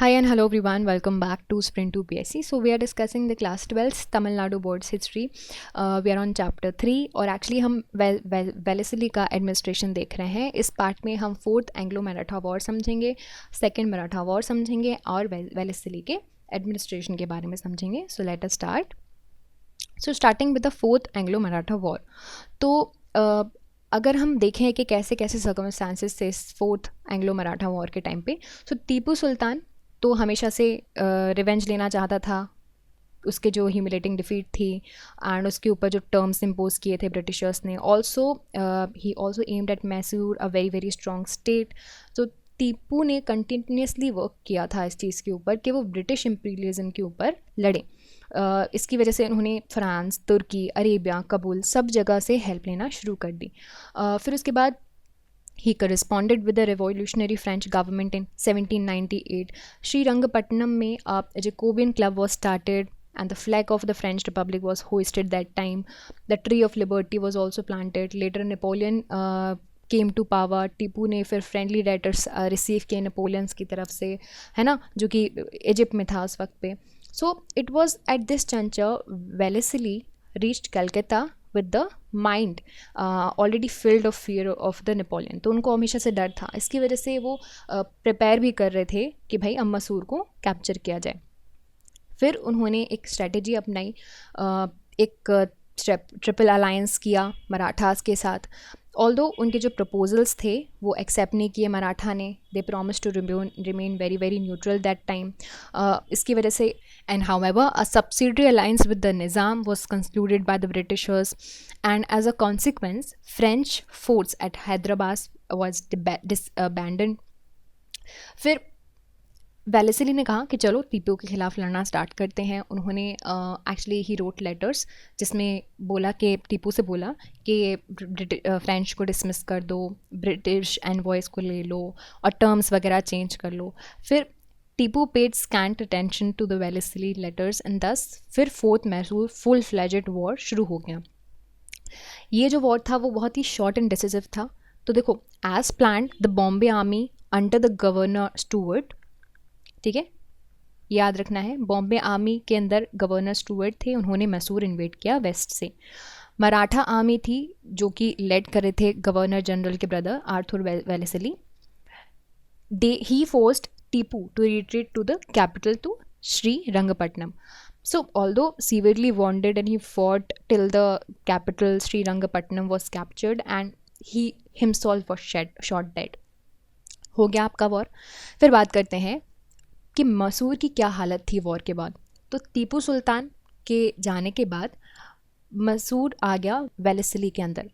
Hi and hello everyone, welcome back to Sprint to PSC. So we are discussing the class 12 Tamil Nadu Board's history. We are on chapter 3 और actually हम वेलेसिली का administration देख रहे हैं. इस part में हम फोर्थ एंग्लो मराठा वॉर समझेंगे, सेकेंड मराठा वॉर समझेंगे और वेलेसिली के एडमिनिस्ट्रेशन के बारे में समझेंगे. So let us start. So starting with the fourth Anglo Maratha war. तो अगर हम देखें कि कैसे कैसे सर्कमस्टांसेस थे इस फोर्थ एंग्लो मराठा वॉर के टाइम पे, सो टीपू सुल्तान तो हमेशा से रिवेंज लेना चाहता था. उसके जो ह्यूमिलेटिंग डिफीट थी एंड उसके ऊपर जो टर्म्स इम्पोज किए थे ब्रिटिशर्स ने, also he also aimed at Mysore, a very very strong state. तो टीपू ने कंटिन्यूसली वर्क किया था इस चीज़ के ऊपर कि वो ब्रिटिश इम्पीरियलिज्म के ऊपर लड़े. इसकी वजह से उन्होंने फ्रांस, तुर्की, अरेबिया, कबूल सब जगह से हेल्प लेना शुरू कर दी. फिर उसके बाद he corresponded with the revolutionary French government in 1798. Srirangapatnam में a Jacobean club was started and the flag of the French Republic was hoisted that time. The tree of liberty was also planted. Later Napoleon came to power. Tipu ने फिर friendly letters receive किए Napoleon's की तरफ से, है ना, जो कि इजिप्ट में था उस वक्त पे. So it was at this juncture Wellesley reached Calcutta with the mind already filled of fear of the Napoleon. तो उनको हमेशा से डर था. इसकी वजह से वो प्रिपेयर भी कर रहे थे कि भाई अब मैसूर को कैप्चर किया जाए. फिर उन्होंने एक स्ट्रेटजी अपनाई, एक ट्रिपल अलायंस किया मराठास के साथ. ऑल्दो उनके जो प्रपोजल्स थे वो एक्सेप्ट नहीं किए मराठा ने. They promise to remain very very neutral that time. इसकी वजह से and however a subsidiary alliance with the Nizam was concluded by the Britishers, and as a consequence French force at Hyderabad was abandoned. फिर वेलेसिली ने कहा कि चलो टीपू के खिलाफ लड़ना स्टार्ट करते हैं. उन्होंने एक्चुअली ही रोट लेटर्स जिसमें बोला कि टीपू से बोला कि फ्रेंच को डिसमिस कर दो, ब्रिटिश एनवॉयस को ले लो और टर्म्स वगैरह चेंज कर लो. फिर Tipu paid scant attention to the Wellesley letters and thus फिर fourth Mysore full fledged war शुरू हो गया. ये जो वॉर था वो बहुत ही शॉर्ट एंड डिसिसिव था. तो देखो, as planned the Bombay army under the governor Stuart, ठीक है, याद रखना है, बॉम्बे आर्मी के अंदर गवर्नर स्टूअर्ट थे. उन्होंने मैसूर इन्वेड किया वेस्ट से. मराठा आर्मी थी जो कि लेड कर रहे थे गवर्नर जनरल के brother Arthur Wellesley. He forced Tipu to retreat to the capital to Srirangapatnam. So although severely wounded and he fought till the capital Srirangapatnam was captured and he himself was shot dead. हो गया आपका war. फिर बात करते हैं कि मैसूर की क्या हालत थी वॉर के बाद. तो टीपू सुल्तान के जाने के बाद मैसूर आ गया वेलेसिली के अंदर.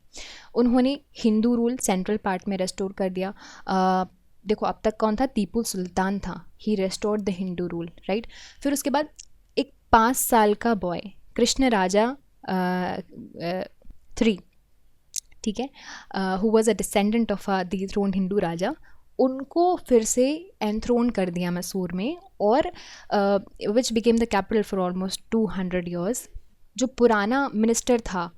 उन्होंने हिंदू रूल सेंट्रल पार्ट में रेस्टोर कर दिया. देखो, अब तक कौन था? टीपू सुल्तान था. He restored the Hindu rule, right. फिर उसके बाद एक 5 साल का बॉय कृष्ण राजा 3, ठीक है, who was a descendant of the throne Hindu raja, उनको फिर से एनथ्रोन कर दिया मैसूर में, और which became the capital for almost 200 years. जो पुराना मिनिस्टर था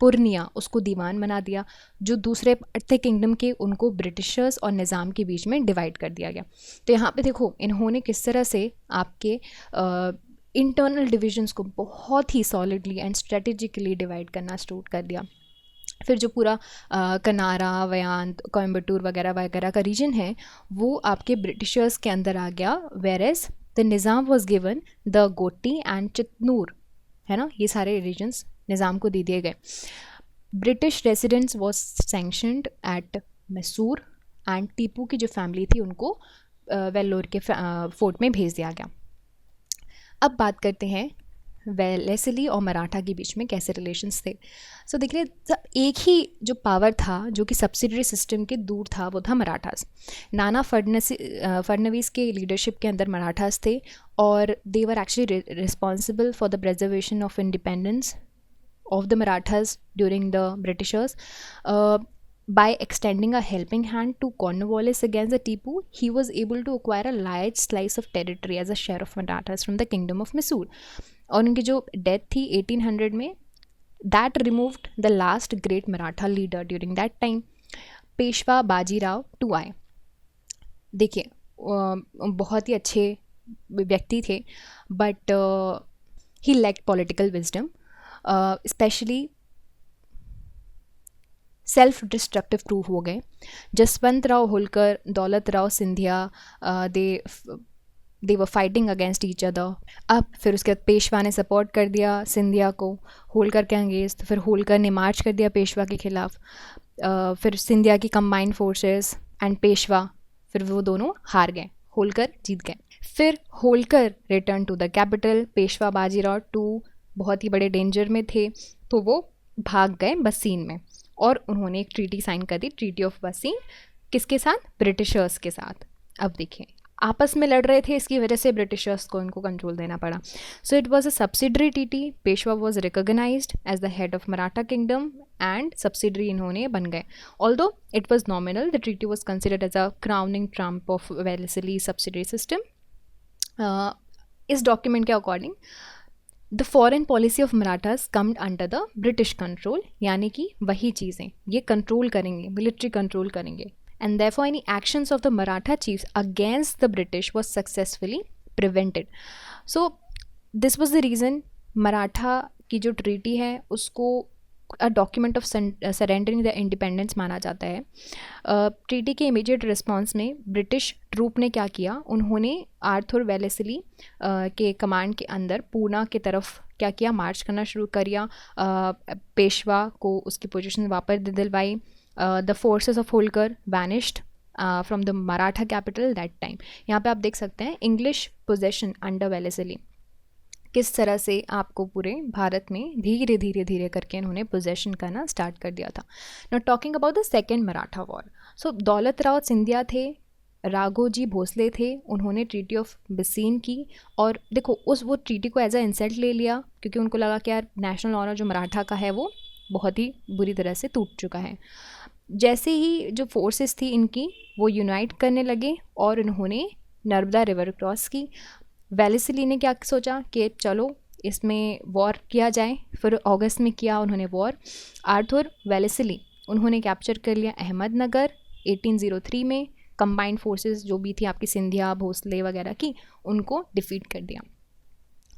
पुरनिया, उसको दीवान बना दिया. जो दूसरे थे किंगडम के, उनको ब्रिटिशर्स और निज़ाम के बीच में डिवाइड कर दिया गया. तो यहाँ पे देखो इन्होंने किस तरह से आपके इंटरनल डिविजन्स को बहुत ही सॉलिडली एंड स्ट्रेटेजिकली डिवाइड करना स्टार्ट कर दिया. फिर जो पूरा कनारा, वयांत, कोयम्बटूर वगैरह वगैरह का रीजन है वो आपके ब्रिटिशर्स के अंदर आ गया. Whereas the Nizam was given the Gooty and Chittoor, है ना, ये सारे रीजन्स निज़ाम को दे दिए गए. British residents was sanctioned at Mysore and Tipu की जो फैमिली थी उनको वेल्लोर के फोर्ट में भेज दिया गया. अब बात करते हैं वेलेसिली और मराठा के बीच में कैसे रिलेशंस थे. सो देखिए, एक ही जो पावर था जो कि सब्सिडरी सिस्टम के दूर था वो था मराठास. नाना फडनवीस के लीडरशिप के अंदर मराठास थे और they were actually responsible for the preservation of independence of the Marathas during the Britishers. By extending a helping hand to Cornwallis against the Tipu, he was able to acquire a large slice of territory as a share of Marathas from the kingdom of Mysore. और उनकी जो death थी 1800 में, that removed the last great Maratha leader during that time. Peshwa Bajirao two आए. देखिए, बहुत ही अच्छे व्यक्ति थे, but he lacked political wisdom, specially self destructive prove हो गए। Jaswant Rao Holkar, Daulat Rao Scindia, they were fighting against each other. अब फिर उसके बाद पेशवा ने सपोर्ट कर दिया सिंधिया को होलकर के अगेंस्ट, फिर होलकर ने मार्च कर दिया पेशवा के खिलाफ, फिर सिंधिया की कंबाइंड फोर्सेस एंड पेशवा, फिर वो दोनों हार गए, होलकर जीत गए। फिर Holkar return to the capital, Peshwa Bajirao two बहुत ही बड़े डेंजर में थे, तो वो भाग गए बसीन में और उन्होंने एक ट्रीटी साइन कर दी, ट्रीटी ऑफ बसीन। किसके साथ? ब्रिटिशर्स के साथ। अब देखिए आपस में लड़ रहे थे, इसकी वजह से ब्रिटिशर्स को इनको कंट्रोल देना पड़ा। So it was a subsidiary treaty. Peshwa was recognised as the head of Maratha kingdom and subsidiary इन्होंने बन गए। Although it was nominal, the treaty was considered as a crowning triumph of Wellesley subsidiary system. इस document के according the foreign policy of Marathas comed under the British control, यानी कि वही चीज़ें ये कंट्रोल करेंगे, मिलिट्री कंट्रोल करेंगे, and therefore any actions of the Maratha chiefs against the British was successfully prevented. So this was the reason Maratha की जो treaty है उसको a document of surrendering the independence माना जाता है। ट्रीटी के इमीडिएट रिस्पॉन्स में ब्रिटिश ट्रूप ने क्या किया, उन्होंने आर्थर वेलेस्ली के कमांड के अंदर पूना की तरफ क्या किया, मार्च करना शुरू किया, पेशवा को उसकी पोजीशन वापस दिलवाई। The forces of Holkar vanished from the Maratha capital that time. यहाँ पे आप देख सकते हैं इंग्लिश पोजेशन अंडर वेलेस्ली किस तरह से आपको पूरे भारत में धीरे धीरे धीरे करके इन्होंने पोजेशन करना स्टार्ट कर दिया था। Now talking about the second Maratha war, so Daulat Rao Scindia थे, राघोजी भोसले थे, उन्होंने ट्रीटी ऑफ बसीन की और देखो वो ट्रीटी को एज अ इंसल्ट ले लिया क्योंकि उनको लगा कि यार नेशनल ऑनर जो मराठा का है वो बहुत ही बुरी तरह से टूट चुका है। जैसे ही जो फोर्सेस थी इनकी वो यूनाइट करने लगे और इन्होंने नर्मदा रिवर क्रॉस की। वेलेस्ली ने क्या सोचा कि चलो इसमें वॉर किया जाए, फिर अगस्त में किया उन्होंने वॉर। आर्थर वेलेस्ली उन्होंने कैप्चर कर लिया अहमदनगर 1803 में। कंबाइंड फोर्सेस जो भी थी आपकी सिंधिया भोसले वगैरह की, उनको डिफीट कर दिया।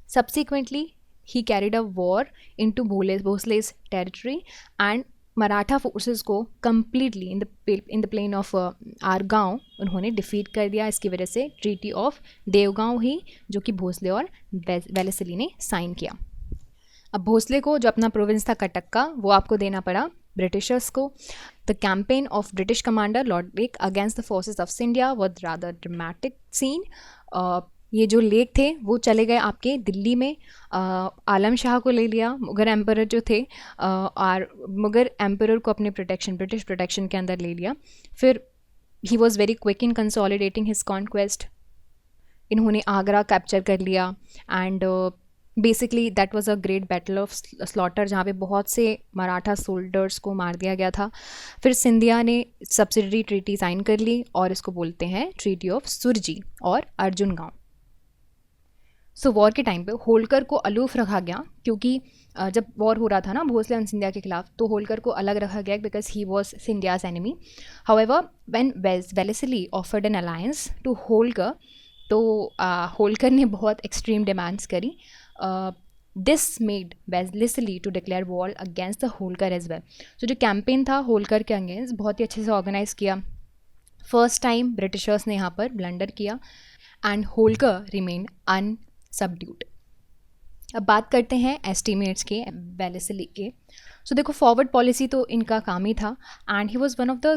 Subsequently he carried a war into Bhosle's territory and Maratha forces को completely in the plain of Argaon उन्होंने डिफीट कर दिया। इसकी वजह से ट्रीटी ऑफ देवगांव ही जो कि भोसले और वेलेस्ली ने साइन किया। अब भोसले को जो अपना प्रोविंस था कटक का वो आपको देना पड़ा ब्रिटिशर्स को। The campaign of British commander Lord Lake against the forces of Scindia was rather dramatic scene. ये जो लेक थे वो चले गए आपके दिल्ली में, आलम शाह को ले लिया, मुगल एम्परर जो थे, और मुगल एम्परर को अपने प्रोटेक्शन ब्रिटिश प्रोटेक्शन के अंदर ले लिया। फिर he was very quick in consolidating his conquest. इन्होंने आगरा कैप्चर कर लिया and basically that was a great battle of slaughter जहाँ पे बहुत से मराठा सोल्जर्स को मार दिया गया था। फिर सिंधिया ने सब्सिडरी ट्रीटी साइन कर ली और इसको बोलते हैं ट्रीटी ऑफ सुरजी और अर्जुन गांव। सो वॉर के टाइम पे होलकर को अलूफ रखा गया क्योंकि जब वॉर हो रहा था ना भोसले एंड सिंधिया के खिलाफ, तो होलकर को अलग रखा गया because he was Scindia's enemy. However when Wellesley offered an alliance to Holkar, तो होलकर ने बहुत एक्सट्रीम डिमांड्स करी। This made Wellesley to declare war against the Holkar as well. So जो कैंपेन था होलकर के अगेंस्ट बहुत ही अच्छे से ऑर्गेनाइज किया। फर्स्ट टाइम ब्रिटिशर्स ने यहाँ पर ब्लंडर किया एंड होलकर रिमेन अनसबड्यूड। अब बात करते हैं एस्टीमेट्स के वेलेस्ली के। सो देखो फॉरवर्ड पॉलिसी तो इनका काम ही था and he was one of the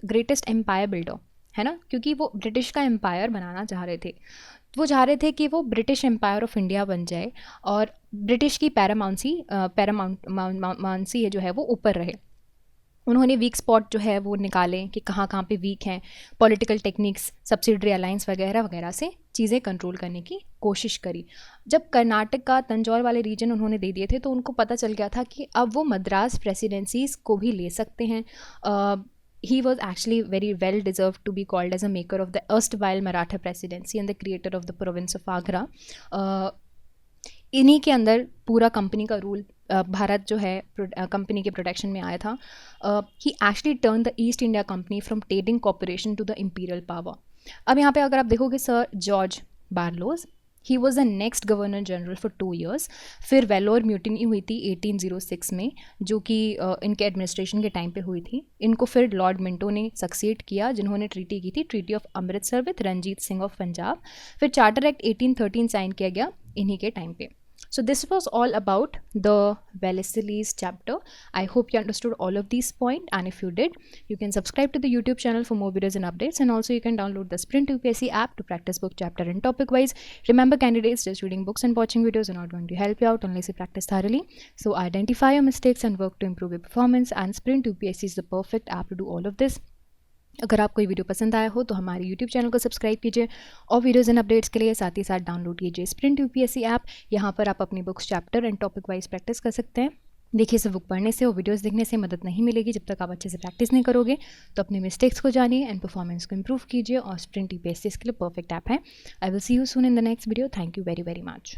greatest empire builder, है ना, क्योंकि वो ब्रिटिश का एम्पायर बनाना चाह रहे थे। वो चाह रहे थे कि वो ब्रिटिश एम्पायर ऑफ इंडिया बन जाए और ब्रिटिश की पैरामाउंसी जो है वो ऊपर रहे। उन्होंने वीक स्पॉट जो है वो निकाले कि कहाँ कहाँ पे वीक हैं, पॉलिटिकल टेक्निक्स, सब्सिडरी अलायंस वगैरह वगैरह से चीज़ें कंट्रोल करने की कोशिश करी। जब कर्नाटक का तंजौर वाले रीजन उन्होंने दे दिए थे तो उनको पता चल गया था कि अब वो मद्रास प्रेसिडेंसीज को भी ले सकते हैं। He was actually very well deserved to be called as a maker of the erstwhile Maratha presidency and the creator of the province of Agra. इन्हीं के अंदर पूरा कंपनी का रूल भारत जो है कंपनी के प्रोटेक्शन में आया था। He actually turn the East India Company from trading corporation to the imperial power. अब यहाँ पे अगर आप देखोगे sir George Barlows, he was the next governor general for 2 years। फिर वेलोर म्यूटिनी हुई थी 1806 में, जो कि इनके एडमिनिस्ट्रेशन के टाइम पे हुई थी। इनको फिर लॉर्ड मिंटो ने सक्सीड किया, जिन्होंने ट्रीटी की थी, treaty of Amritsar with Ranjit Singh of Punjab. फिर चार्टर एक्ट 1813 साइन किया गया इन्हीं के टाइम पे। So this was all about the Wellesley's chapter. I hope you understood all of these points, and if you did, you can subscribe to the YouTube channel for more videos and updates, and also you can download the Sprint UPSC app to practice book chapter and topic wise. Remember, candidates, just reading books and watching videos are not going to help you out unless you practice thoroughly. So identify your mistakes and work to improve your performance, and Sprint UPSC is the perfect app to do all of this. अगर आपको ये video पसंद आया हो तो हमारे YouTube channel को subscribe कीजिए, और वीडियोज़ एंड अपडेट्स के लिए साथ ही साथ डाउनलोड कीजिए स्प्रिंट यूपीएससी ऐप। यहाँ पर आप अपनी books chapter and topic wise practice कर सकते हैं। देखिए, सिर्फ बुक पढ़ने से और वीडियोस देखने से मदद नहीं मिलेगी जब तक आप अच्छे से प्रैक्टिस नहीं करोगे। तो अपने मिस्टेक्स को जानिए एंड परफॉर्मेंस को इम्प्रूव कीजिए, और स्प्रिंट यूपीएससी इसके लिए परफेक्ट ऐप है। I will see you soon in the next video. Thank you very very much.